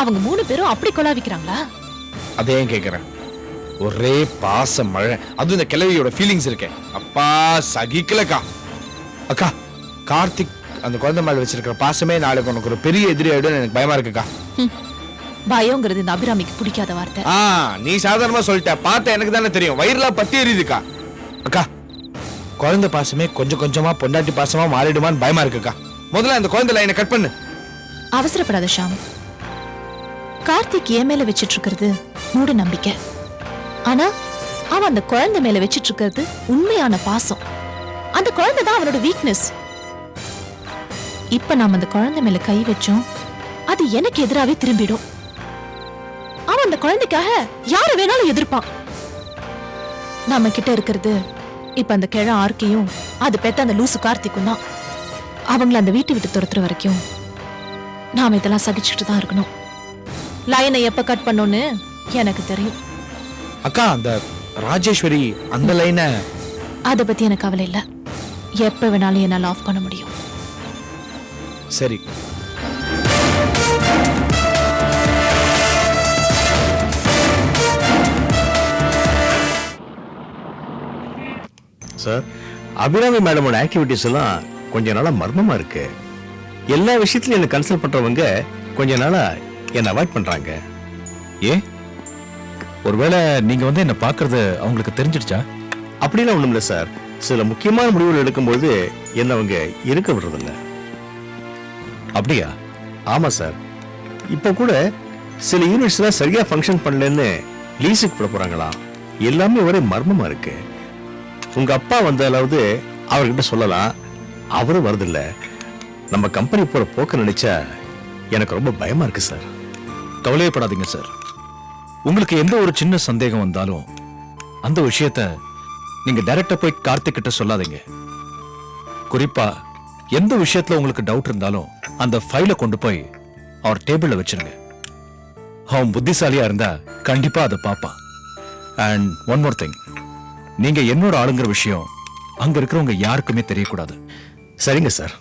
அவங்க 3 பேரும் அப்படி கொலாவிக்கிறாங்களா? அதே கேக்குறேன். ஒரே பாச மழை. அது இந்த கிழவியோட ஃபீலிங்ஸ் இருக்கே, அப்பா சகிக்கலக்கா. அக்கா, கார்த்திக் அந்த குழந்தை மேல வச்சிருக்கிற பாசமே நாளைக்கு உனக்கு ஒரு பெரிய எதிரி ஆயிடும். எனக்கு பயமா இருக்குக்கா. பயங்கிறது இந்த அபிராமிக்கு பிடிக்காத வார்த்தை. நீ சாதாரணமா சொல்லிட்ட, பார்த்த எனக்கு தானே தெரியும். வயிறுலாம் பத்தி எரியுதுக்கா. அக்கா, குழந்தை பாசமே கொஞ்சம் கொஞ்சமா பொண்டாட்டி பாசமா மாறிடுமான்னு பயமா இருக்குக்கா. முதல்ல அந்த குழந்தை லைனை கட் பண்ணு. அவசரப்படாத ஷாம். கார்த்திக் என் மேல வச்சிட்டு இருக்கிறது மூட நம்பிக்கை. ஆனா அவன் அந்த குழந்தை மேல வச்சிட்டு இருக்கிறது உண்மையான பாசம். அந்த குழந்தை தான் அவனோட வீக்னஸ். இப்ப நாம அந்த குழந்தை மேல கை வச்சோம், அது எனக்கு எதிராவே திரும்பிடும். அவன் அந்த குழந்தைக்காக யார வேணாலும் எதிர்ப்பான். நாம கிட்ட இருக்கிறது இப்ப அந்த கிழ ஆர்க்கையும் அது பெத்த அந்த லூசு கார்த்திக்கும் தான். அவங்கள அந்த வீட்டை விட்டு துரத்துற வரைக்கும் நாம இதெல்லாம் சகிச்சுட்டு தான் இருக்கணும். லைனை எப்ப கட் பண்ணோன்னு எனக்கு தெரியும். அக்கா, அந்த ராஜேஸ்வரி அந்த லைனை அத பத்தி எனக்கு கவலை இல்ல. எப்ப வேணாலும் என்னால ஆஃப் பண்ண முடியும். சரி. சார், அபிராமி மேடமோட ஆக்டிவிட்டிஸ் எல்லாம் கொஞ்ச நாளா மர்மமா இருக்கு. எல்லா விஷயத்திலும் என்ன கன்சல்ட் பண்றவங்க கொஞ்ச நாளா என்ன அவாய்ட் பண்றாங்க. ஒருவேளை நீங்க வந்து என்ன பாக்குறது அவங்களுக்கு தெரிஞ்சிடுச்சா? அப்படிலாம் ஒண்ணும் இல்ல சார். சில முக்கியமான முடிவுகள் எடுக்கும்போது என்ன அவங்க இருக்க விடுறதில்ல. அப்படியா? ஆமா சார். இப்ப கூட சில யூனிட்ஸ்லாம் சரியா ஃபங்க்ஷன் பண்ணலன்னு லீஸுக்கு போட போறாங்களா. எல்லாமே ஒரே மர்மமா இருக்கு. உங்க அப்பா வந்தாலாவது அவர்கிட்ட சொல்லலாம். அவரும் வருதில்ல. நம்ம கம்பெனி போற போக்க நினைச்சா எனக்கு ரொம்ப பயமா இருக்கு சார். கவலையப்படாதீங்க சார். உங்களுக்கு எந்த ஒரு சின்ன சந்தேகம் வந்தாலும் அந்த விஷயத்த நீங்க டைரக்டா போய் கார்த்திக் கிட்ட சொல்லாதீங்க. குறிப்பா எந்த விஷயத்துல உங்களுக்கு டவுட் இருந்தாலும் அந்த ஃபைலை கொண்டு போய் அவர் டேபிள்ல வச்சிருங்க. அவன் புத்திசாலியா இருந்தா கண்டிப்பா அதை பாப்பான். அண்ட் ஒன் மோர் திங், நீங்க என்னோட ஆளுங்கிற விஷயம் அங்க இருக்கிறவங்க யாருக்குமே தெரியக்கூடாது. சரிங்க sir.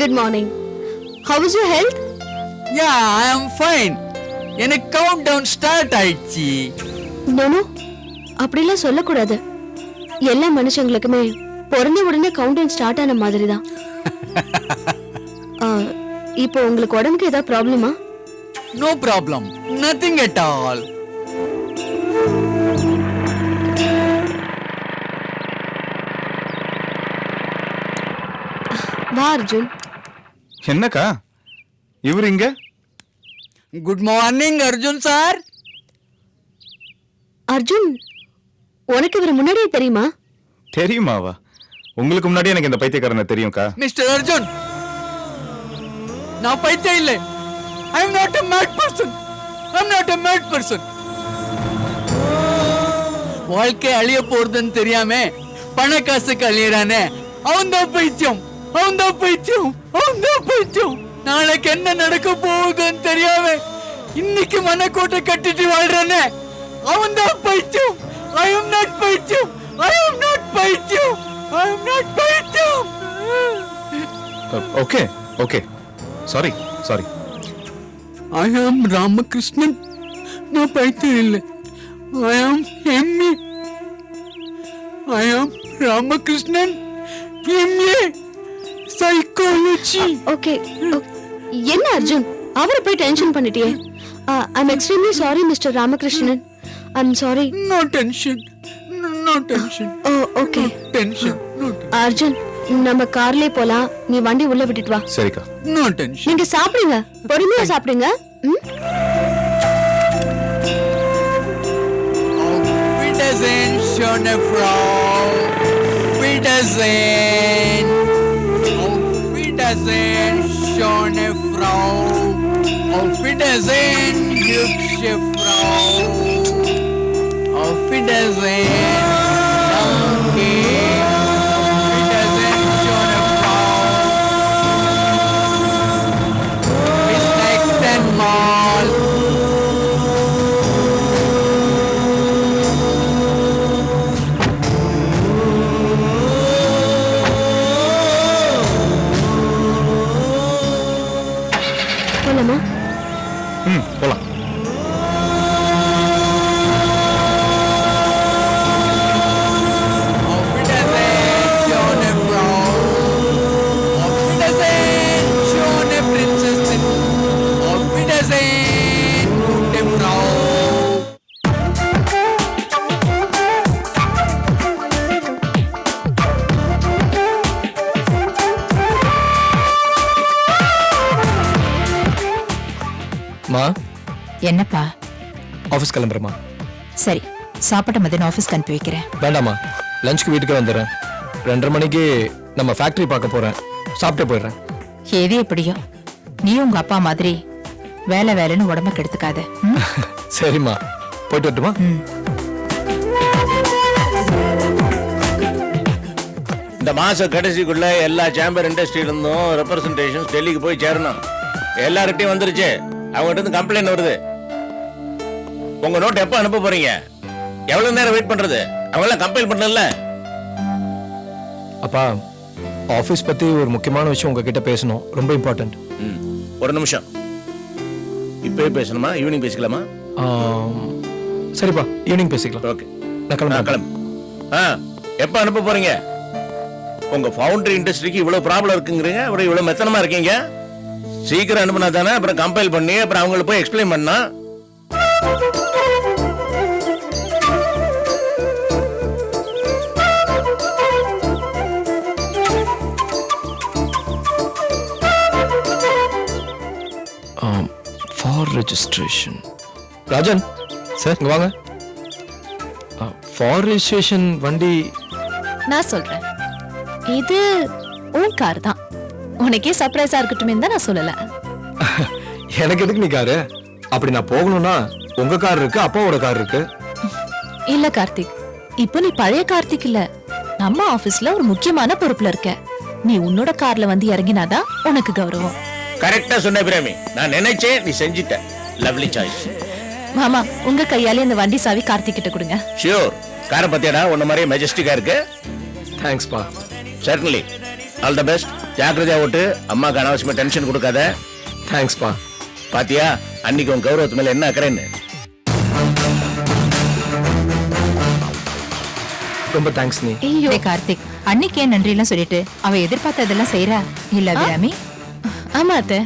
Good morning. How is your health? Yeah, I am fine. எனக்கு கவுண்ட் டவுன் ஸ்டார்ட் ஆயிடுச்சு. நோ, அப்படிலாம் சொல்லக்கூடாது. எல்லா மனுஷங்களுக்குமே பிறந்த உடனே கவுண்ட் டவுன் ஸ்டார்ட் ஆன மாதிரி தான். இப்போ உங்களுக்கு உடம்புக்கு ஏதாவது ப்ராப்ளமா? No problem. Nothing at all. வா அர்ஜுன். என்னக்கா இவர் இங்க? Good morning Arjun sir. Arjun, உனக்கு இவர் முன்னாடியே தெரியுமா? தெரியுமாவா? உங்களுக்கு முன்னாடி எனக்கு இந்த பைத்தியக்காரனை தெரியும்க்கா. மிஸ்டர் அர்ஜுன், நான் பைத்தியம் இல்லை. I am not a mad person. I am not a mad person. வாழ்க்கை அழிய போறதுன்னு தெரியாம பண காசுக்கு அழியறானே, அவன்தான் பைத்தியம். அவன்தான் பைத்தியம். அவன்தான் பைத்தியம். நாளைக்கு என்ன நடக்க போகுதுன்னு தெரியாம இன்னைக்கு மனக்கோட்டை கட்டிட்டு வாழ்றானே, அவன்தான் பைத்தியம். I am not பைத்தியம். I am not பைத்தியம். I am not பைத்தியம். Okay okay, sorry sorry. I am Ramakrishnan. நான் பைத்தியம் இல்லை. I am MA. I am Ramakrishnan, MA psychology. ஓகே. என்ன அர்ஜுன், அவரை போய் டென்ஷன் பண்ணிட்டியே. I am extremely sorry mister Ramakrishnan. I am sorry. No tension. No tension. Oh okay. Tension. Arjun நம்ம கார்லயே போலாம், நீ வண்டி உள்ள விட்டுட்டு வா. சரிக்கா. No tension. நீங்க சாப்பிடுங்க, பொறுமையா சாப்பிடுங்க. ம்? Wiedersehen, schöne Frau. Wiedersehen. Auf Wiedersehen, schöne Frau. Auf Wiedersehen, hübsche Frau. Auf Wiedersehen. Danke. Auf Wiedersehen, schöne Frau. Bis nächsten Mal. போலாமா? போலாம். Auf Wiedersehen, schöne Frau. Auf Wiedersehen, schöne Prinzessin. Auf Wiedersehen, gute Frau. மா என்னப்பா? Office கிளம்புறமா? சரி, சாப்பிட்ட மதியம் ஆஃபீஸ்க்கு அனுப்பி வைக்கிறேன். வேண்டாமா, லஞ்சுக்கு வீட்டுக்கு வந்துடுறேன். 2:30 மணிக்கு நம்ம ஃபேக்டரி பார்க்க போறேன். சாப்பிட்டு போயிடுறேன். எது எப்படியோ நீ உங்க அப்பா மாதிரி வேலை வேலைன்னு உடம்ப கெடுத்துக்காத. ம்? சரிம்மா, போயிட்டு வரட்டுமா? ம். இந்த மாச கடைசிக்குள்ள எல்லா சேம்பர் இண்டஸ்ட்ரியில இருந்தும் ரெப்ரசன்டேஷன்ஸ் டெல்லிக்கு போய் சேரணும். எல்லார்கிட்டயும் வந்துருச்சு. அவங்ககிட்ட இருந்து கம்ப்ளைண்ட் வருது. உங்க நோட் எப்ப அனுப்ப போறீங்க? எவ்வளவு நேரம் வெயிட் பண்றது? அவங்க எல்லாம் கம்பைல் பண்ணல. அப்பா, ஆஃபீஸ் பத்தி ஒரு முக்கியமான விஷயம் உங்ககிட்ட பேசணும். ரொம்ப இம்பார்ட்டன்ட். ஒரு நிமிஷம். இப்பவே பேசணுமா? ஈவினிங் பேசிக்கலாமா? சரிப்பா, ஈவினிங் பேசிக்கலாம். ஓகே, நான் கிளம்புறேன். கிளம்பு. எப்ப அனுப்ப போறீங்க? உங்க ஃபவுண்டரி இண்டஸ்ட்ரிக்கு இவ்வளவு ப்ராப்ளம் இருக்குங்கிறீங்க, அப்புறம் இவ்வளவு மெத்தனமா இருக்கீங்க. சீக்கிரம் அனுப்புனா தானே அப்புறம் கம்பைல் பண்ணி அப்புறம் அவங்களுக்கு போய் எக்ஸ்பிளைன் பண்ணா. For registration. ராஜன் சார், இங்க வாங்க. ஃபார் ரெஜிஸ்ட்ரேஷன் வண்டி நான் சொல்றேன், இது உன் கார் தான். உனக்கே சர்ப்ரைஸா இருக்கட்டுமே தான் நான் சொல்லல. எனக்கு எதுக்கு நீ காரு? அப்படி நான் போகணும்னா உங்க கார் இருக்கு, அப்பாவோட கார் இருக்கு. இல்ல கார்த்திக், இப்போ நீ பழைய கார்த்திக் இல்ல. நம்ம ஆபீஸ்ல ஒரு முக்கியமான பொறுப்புல இருக்க. நீ உன்னோட கார்ல வந்து இறங்கினாதான் உனக்கு கௌரவம். கரெக்டா சொன்ன பிரேமி. நான் நினைச்சேன், நீ செஞ்சிட்ட. Lovely choice. மாமா, உங்க கையாலே இந்த வண்டி சாவி கார்த்திக் கிட்ட கொடுங்க. ஷியோர். காரை பத்தியாடா உன்ன மாதிரியே மெஜஸ்டிக்கா இருக்கு. தேங்க்ஸ்பா. சர்டன்லி. All the best. ஜாக்கிரதையா ஓட்டு. அம்மாக்கு அனாவசியமா டென்ஷன் கொடுக்காத. தேங்க்ஸ்பா. பாத்தியா அன்னைக்கு உன் கௌரவத்து மேல என்ன அக்கறைன்னு. ரொம்ப தேங்க்ஸ் நீ. ஐயோ டேய் கார்த்திக், அன்னைக்கு ஏன் நன்றி எல்லாம் சொல்லிட்டு அவ எதிர்பார்த்ததெல்லாம் செய்யறா இல்ல அபிராமி? ஆமா அத்தை.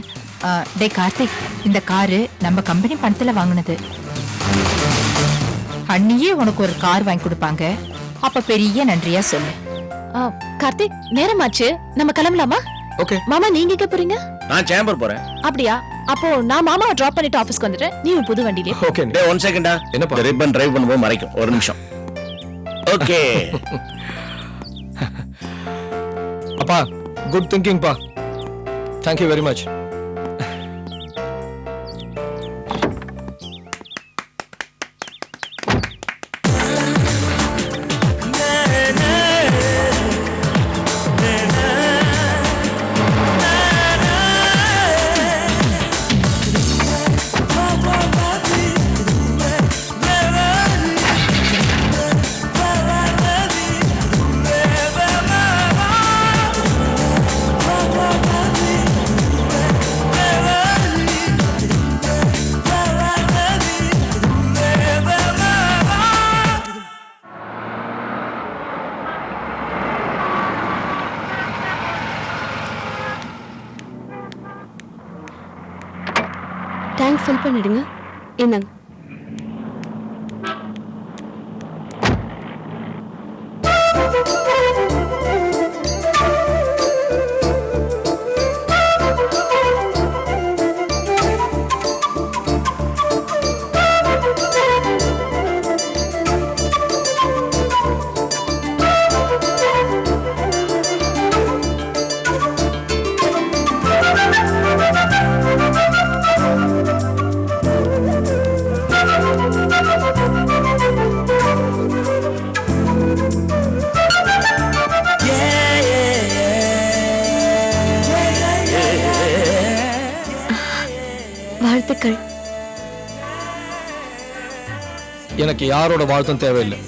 டே கார்த்திக், இந்த காரு நம்ம கம்பெனி பணத்துல வாங்கினது. அண்ணியே உனக்கு ஒரு கார் வாங்கி கொடுப்பாங்க, அப்ப பெரிய நன்றியா சொல்லு. கார்த்திக், நேரமாச்சு, நம்ம கிளம்பலாமா? ஓகே. மாமா, நீங்க எங்க போறீங்க? நான் சேம்பர் போறேன். அப்படியா? அப்போ நான் மாமாவை டிராப் பண்ணிட்டு ஆபீஸ்க்கு வந்துட்டேன். நீ உன் புது வண்டியிலே. ஓகே. டேய், 1 செகண்டா. என்னப்பா? இந்த ரிப்பன் டிரைவ் பண்ணும்போது மறைக்கும். ஒரு நிமிஷம். ஓகே. அப்பா, குட் திங்கிங் பா. Thank you very much. Tank fill பண்ணிடுங்க. இந்தாங்க. வாழ்த்துக்கள். எனக்கு யாரோட வாழ்த்தும் தேவையில்லை.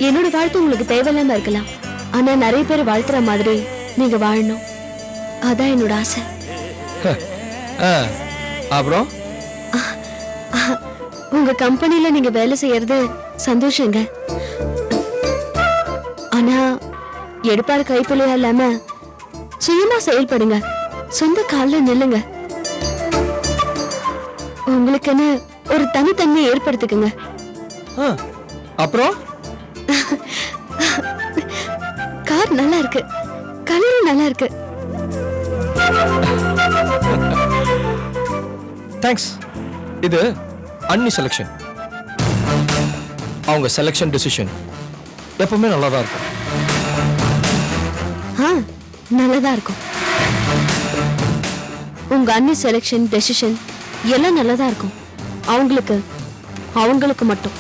என்னோட வாழ்த்து உங்களுக்கு தேவையில்லாம இருக்கலாம், ஆனா நிறைய பேர் வாழ்த்துற மாதிரி நீங்க வாழணும், அதான் என்னோட ஆசை. அப்புறம் உங்க கம்பெனில நீங்க வேலை செய்யறது சந்தோஷங்க. ஆனா எடுப்பார் கைப்புள்ளையா இல்லாம சுயமா செயல்படுங்க, சொந்த கால்ல நில்லுங்க, உங்களுக்குன்னு ஒரு தனித்தன்மையை ஏற்படுத்திக்குங்க. அப்புறம் கார் நல்லா இருக்கு, கலரும் நல்லா இருக்கு. தேங்க்ஸ். இது அன்னி செலக்ஷன். அவங்க செலக்ஷன் டிசிஷன் எப்பவுமே நல்லா தான் இருக்கும். நல்லதா இருக்கும். உங்க அன்னி செலக்ஷன் டெசிஷன் எல்லாம் நல்லதா இருக்கும், அவங்களுக்கு மட்டும்.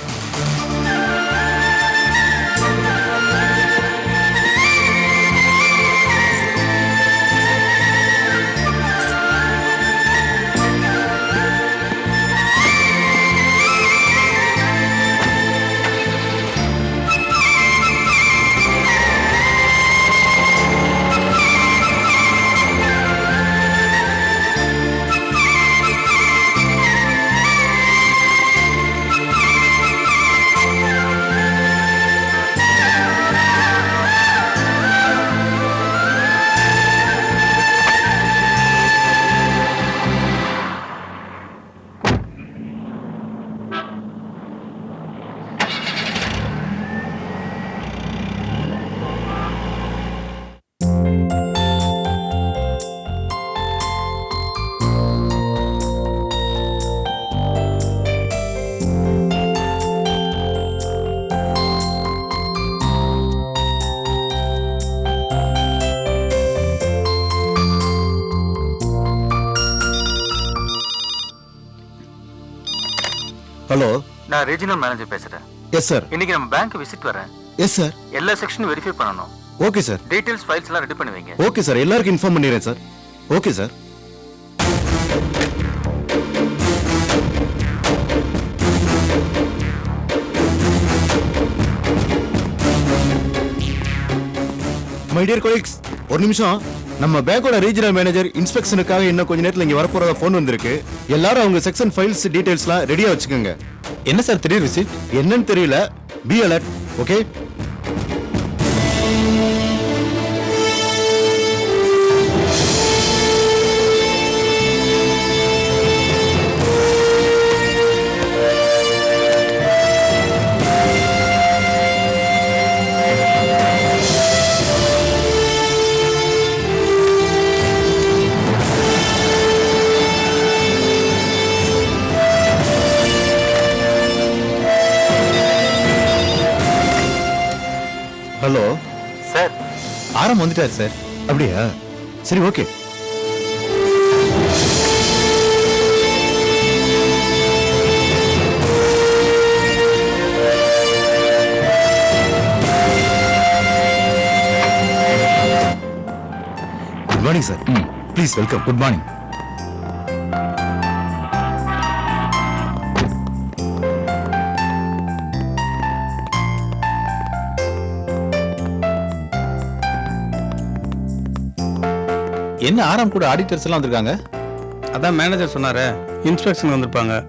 ஹலோ, நான் ரீஜனல் மேனேஜர் பேசுறேன். Yes sir. இன்னைக்கு நம்ம பேங்க் விசிட் வரேன். Yes sir. எல்லா செக்ஷனும் வெரிஃபை பண்ணனும். Okay sir. டீடைல்ஸ் ஃபைல்ஸ் எல்லாம் ரெடி பண்ணி வைங்க. ஓகே சார், எல்லாருக்கும் இன்ஃபார்ம் பண்ணிடுறேன் sir. Okay sir. My dear colleagues, ஒரு நிமிஷம். நம்ம பேங்கோட ரீஜனல் மேனேஜர் இன்ஸ்பெக்ஷனுக்காக இன்னும் கொஞ்ச நேரத்துல இங்க வரப்போறதா போன் வந்திருக்கு. எல்லாரும் அவங்க செக்ஷன் ஃபைல்ஸ் டீடைல்ஸ்லாம் ரெடியா வச்சுக்கோங்க. என்ன சார் திடீர் விசிட்? என்னன்னு தெரியல. Be alert. Okay. Hello sir, ஆரம் வந்துட்டார் சார். அப்படியா? சரி, okay. Good morning sir. Please welcome. Good morning. என்ன ஆரம் கூட ஆடிட்டர்ஸ் எல்லாம் வந்திருக்காங்க? அதான் மேனேஜர் சொன்னாரே, இன்ஸ்பெக்ஷன் வந்திருப்பாங்க.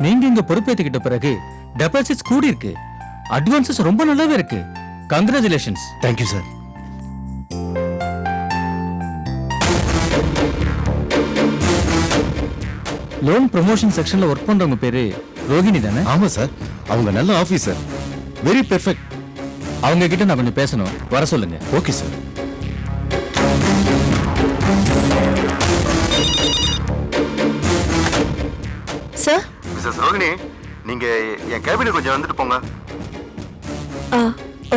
நீங்க இங்க பொறுப்பேற்றுக்கிட்ட பிறகு டெபாசிட்ஸ் கூடி இருக்கு, அட்வான்சஸ் ரொம்ப நல்லாவே இருக்கு. Congratulations. Thank you sir. Loan promotion செக்ஷன்ல ஒர்க் பண்றவங்க பேரு ரோகிணி தானே? ஆமா சார், அவங்க நல்ல ஆபீசர், வெரி பெர்ஃபெக்ட். அவங்க கிட்ட நான் கொஞ்சம் பேசணும், வர சொல்லுங்க. Okay sir. மிஸ்ஸஸ் ரோகிணி, நீங்க என் கேபினுக்கு கொஞ்சம் வந்துட்டு போங்க.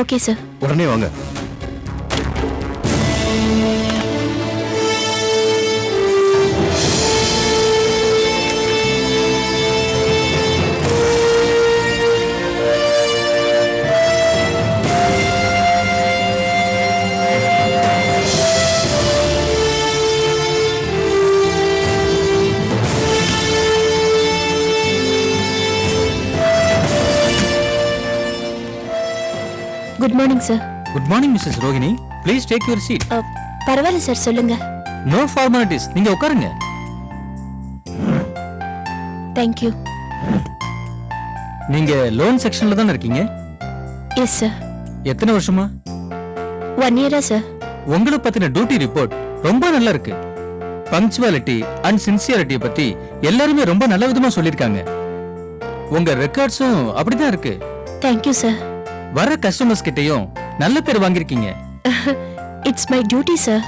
Okay sir. உடனே வாங்க. Good morning sir. Good morning Mrs Rohini, please take your seat. பரவாயில்ல சார், சொல்லுங்க. நோ ஃபார்மாலிட்டிஸ், நீங்க உட்காருங்க. தேங்க்யூ. நீங்க லோன் செக்ஷன்ல தானே இருக்கீங்க? Yes sir. எத்தனை வருஷமா? 1 இயரா சார். உங்களை பத்தின டியூட்டி ரிப்போர்ட் ரொம்ப நல்லா இருக்கு. பங்க்சுவாலிட்டி அண்ட் சின்சியரிட்டியை பத்தி எல்லாருமே ரொம்ப நல்ல விதமா சொல்லிருக்காங்க. உங்க ரெக்கார்ட்ஸும் அப்படிதான் இருக்கு. Thank you sir. வர கஸ்டமர்ஸ் கிட்டயும் நல்ல பேர் வாங்கிருக்கீங்க. It's my duty sir.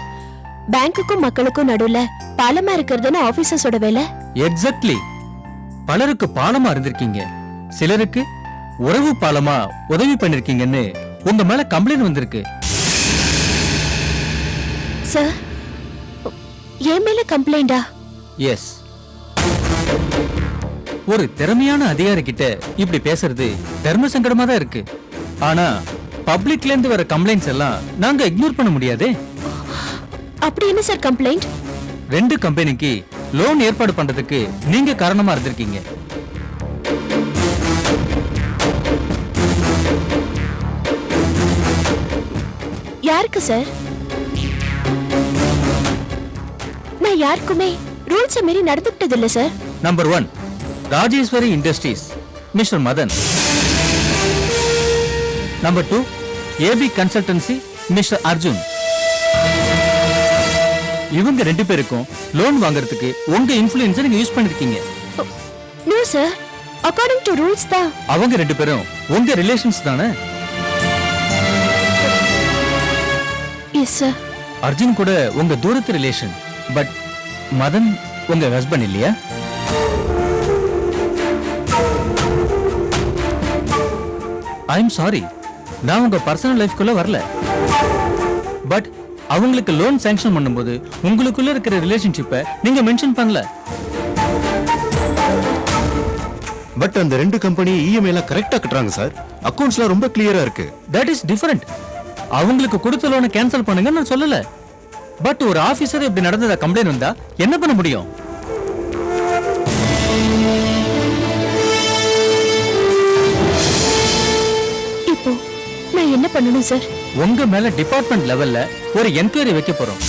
பேங்க்குக்கும் மக்களுக்கும் நடுவுல பாலமா இருக்கிறதுன்னு ஆபீசர்ஸோட வேலை. எக்ஸாக்ட்லி. பலருக்கு பாலமா இருந்திருக்கீங்க, சிலருக்கு உறவு பாலமா உதவி பண்ணிருக்கீங்கன்னு உங்க மேல கம்ப்ளைண்ட் வந்திருக்கு. சார், என் மேல கம்ப்ளைண்டா? எஸ். ஒரு திறமையான அதிகாரி கிட்ட இப்படி பேசுறது தர்ம சங்கடமா தான் இருக்கு. ஆனா பப்ளிக்ல இருந்து வர கம்ப்ளைண்ட்ஸ் எல்லாம் நாங்க இக்னோர் பண்ண முடியாதே. அப்படி என்ன சார் கம்ப்ளைண்ட்? 2 கம்பெனிக்கு லோன் ஏற்பாடு பண்றதுக்கு நீங்க காரணமா இருந்திருக்கீங்க. யாருக்கு சார்? நான் யாருக்குமே ரூல்ஸ் மீறி நடந்துக்கிட்டது இல்ல sir. Number 1 Rajeswari industries, Mr Madan. Number 2 A B consultancy, Mr Arjun. இவங்க 2 பேருக்கும் லோன் வாங்குறதுக்கு உங்க இன்ஃப்ளூயன்ஸை நீங்க யூஸ் பண்ணிருக்கீங்க. No sir, according to rules தான். அவங்க 2 பேரும் உங்க ரிலேஷன்ஸ் தானே? Yes sir. அர்ஜுன் கூட உங்க தூரத்து ரிலேஷன். பட் மதன் உங்க ஹஸ்பண்ட் இல்லையா? ஐ எம் சாரி, நான் உங்க பர்சனல் லைஃப்குள்ள வரல. பட் அவங்களுக்கு லோன் சாங்ஷன் பண்ணும்போது உங்களுக்குள்ள இருக்கிற ரிலேஷன்ஷிப்பை நீங்க மென்ஷன் பண்ணல. பட் அந்த 2 கம்பெனி இஎம்ஐ எல்லாம் கரெக்டா கட்டுறாங்க சார். அக்கவுண்ட்ஸ்லாம் ரொம்ப கிளியரா இருக்கு. That is different. அவங்களுக்கு கொடுத்த லோனை கேன்சல் பண்ணுங்க நான் சொல்லல. பட் ஒரு ஆபீசர் இப்படி நடந்ததா கம்ப்ளைண்ட் வந்தா என்ன பண்ண முடியும்? இப்போ நான் என்ன பண்ணணும் சார்? உங்க மேல டிபார்ட்மெண்ட் லெவல்ல ஒரு என்கொயரி வைக்க போறோம்.